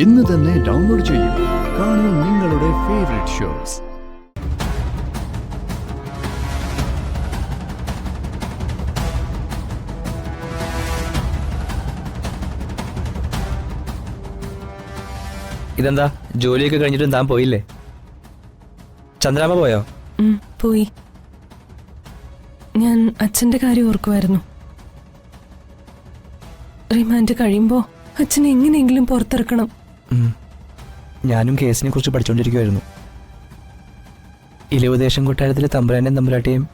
ഇന്ന് തന്നെ ഡൗൺലോഡ് ചെയ്യൂ. കാണൂ നിങ്ങളുടെ ഫേവറേറ്റ് ഷോസ്. ഇതെന്താ ജോലിയൊക്കെ കഴിഞ്ഞിട്ട് താൻ പോയില്ലേ? ചന്ദ്രാമ്മ പോയോ? പോയി. ഞാൻ അച്ഛന്റെ കാര്യം ഓർക്കുമായിരുന്നു. റിമാൻഡ് കഴിയുമ്പോ അച്ഛനെ എങ്ങനെയെങ്കിലും പുറത്തിറക്കണം. ഞാനും കേസിനെ കുറിച്ച് പഠിച്ചുകൊണ്ടിരിക്കുമായിരുന്നു. ഇലവുദേശം കൊട്ടാരത്തിലെ തമ്പുരാനെയും തമ്പുരാട്ടിയെയും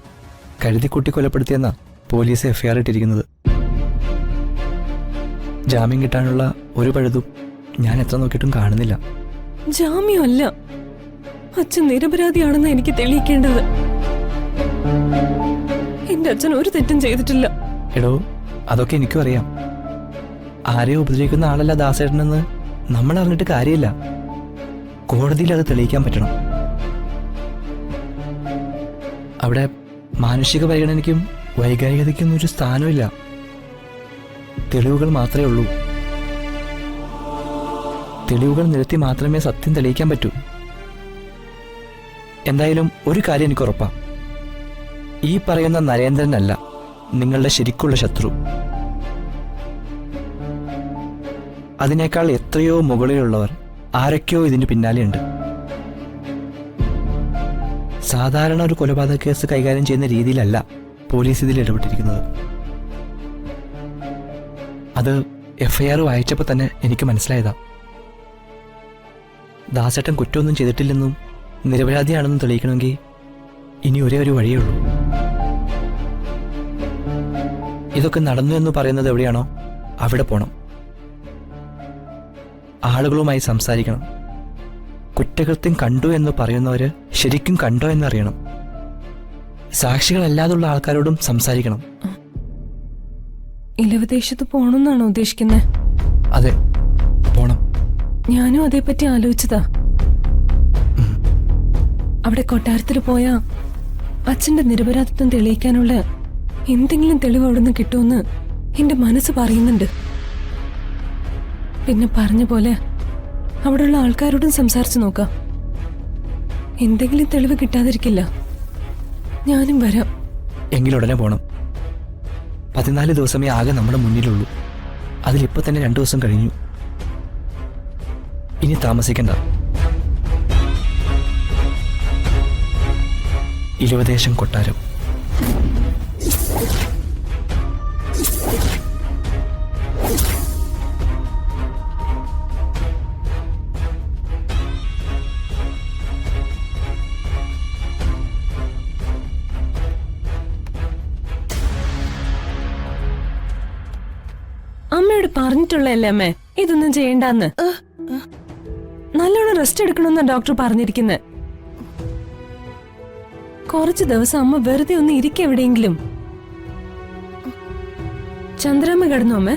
കരുതിക്കുട്ടി കൊലപ്പെടുത്തിയെന്നാ പോലീസ് എഫ്ഐആർ ഇട്ടിരിക്കുന്നത്. ജാമ്യം കിട്ടാനുള്ള ഒരു പഴുതും ഞാൻ എത്ര നോക്കിയിട്ടും കാണുന്നില്ല. ജാമ്യമല്ല, അച്ഛൻ നിരപരാധിയാണെന്ന് എനിക്ക് തെളിയിക്കേണ്ടത്. എന്റെ അച്ഛൻ ഒരു തെറ്റും ചെയ്തിട്ടില്ല. എടോ, അതൊക്കെ എനിക്കും അറിയാം. ആരെയോ ഉപദ്രവിക്കുന്ന ആളല്ല ദാസേട്ടനെന്ന് നമ്മൾ അറിഞ്ഞിട്ട് കാര്യമില്ല. കോടതിയിൽ അത് തെളിയിക്കാൻ പറ്റണം. അവിടെ മാനുഷിക പരിഗണനയ്ക്കും വൈകാരികതയ്ക്കും ഒരു സ്ഥാനമില്ല. തെളിവുകൾ മാത്രമേ ഉള്ളൂ. തെളിവുകൾ നിരത്തി മാത്രമേ സത്യം തെളിയിക്കാൻ പറ്റൂ. എന്തായാലും ഒരു കാര്യം എനിക്ക് ഉറപ്പാ, ഈ പറയുന്ന നരേന്ദ്രനല്ല നിങ്ങളുടെ ശരിക്കുള്ള ശത്രു. അതിനേക്കാൾ എത്രയോ മുകളിലുള്ളവർ ആരൊക്കെയോ ഇതിന് പിന്നാലെയുണ്ട്. സാധാരണ ഒരു കൊലപാതക കേസ് കൈകാര്യം ചെയ്യുന്ന രീതിയിലല്ല പോലീസ് ഇതിൽ ഇടപെട്ടിരിക്കുന്നത്. അത് എഫ്ഐആർ വായിച്ചപ്പോൾ തന്നെ എനിക്ക് മനസ്സിലായതാ. ദാസേട്ടൻ കുറ്റമൊന്നും ചെയ്തിട്ടില്ലെന്നും നിരപരാധിയാണെന്നും തെളിയിക്കണമെങ്കിൽ ഇനി ഒരേ ഒരു വഴിയേ ഉള്ളൂ. ഇതൊക്കെ നടന്നു എന്ന് പറയുന്നത് എവിടെയാണോ അവിടെ പോണം. ആളുകളുമായി സംസാരിക്കണം. കുറ്റകൃത്യം കണ്ടു എന്ന് പറയുന്നവര് ശരിക്കും കണ്ടോ എന്നറിയണം. സാക്ഷികളല്ലാതുള്ള ആൾക്കാരോടും സംസാരിക്കണം. ഇലവദേശത്ത് പോണെന്നാണോ ഉദ്ദേശിക്കുന്നത്? അതെ, പോണം. ഞാനും അതേപ്പറ്റി ആലോചിച്ചതാ. അവിടെ കൊട്ടാരത്തിൽ പോയാ അച്ഛന്റെ നിരപരാധിത്വം തെളിയിക്കാനുള്ള എന്തെങ്കിലും തെളിവ് അവിടുന്ന് കിട്ടുമെന്ന് എന്റെ മനസ്സ് പറയുന്നുണ്ട്. പിന്നെ പറഞ്ഞ പോലെ അവിടെയുള്ള ആൾക്കാരോടും സംസാരിച്ചു നോക്കാം. എന്തെങ്കിലും തെളിവ് കിട്ടാതിരിക്കില്ല. ഞാനും വരാം. എങ്കിലുടനെ പോണം. 14 ദിവസമേ ആകെ നമ്മുടെ മുന്നിലുള്ളൂ. അതിലിപ്പോ തന്നെ 2 ദിവസം കഴിഞ്ഞു. ഇനി താമസിക്കണ്ട. ഇലവദേശം കൊട്ടാരം. അമ്മയോട് പറഞ്ഞിട്ടുള്ളല്ലേ അമ്മേ ഇതൊന്നും ചെയ്യണ്ടെന്ന്? നല്ലോണം റെസ്റ്റ് എടുക്കണമെന്നാ ഡോക്ടർ പറഞ്ഞിരിക്കുന്നത്. കുറച്ചു ദിവസം അമ്മ വെറുതെ ഒന്ന് ഇരിക്കുക എവിടെയെങ്കിലും. ചന്ദ്രാമ്മ കിടന്നു അമ്മ?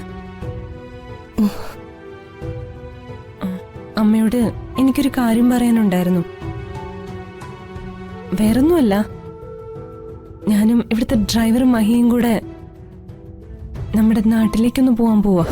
അമ്മയോട് എനിക്കൊരു കാര്യം പറയാനുണ്ടായിരുന്നു. വേറൊന്നുമല്ല, ഞാനും ഇവിടുത്തെ ഡ്രൈവറും മഹിയും കൂടെ നമ്മുടെ നാട്ടിലേക്കൊന്ന് പോവാൻ പോവാ.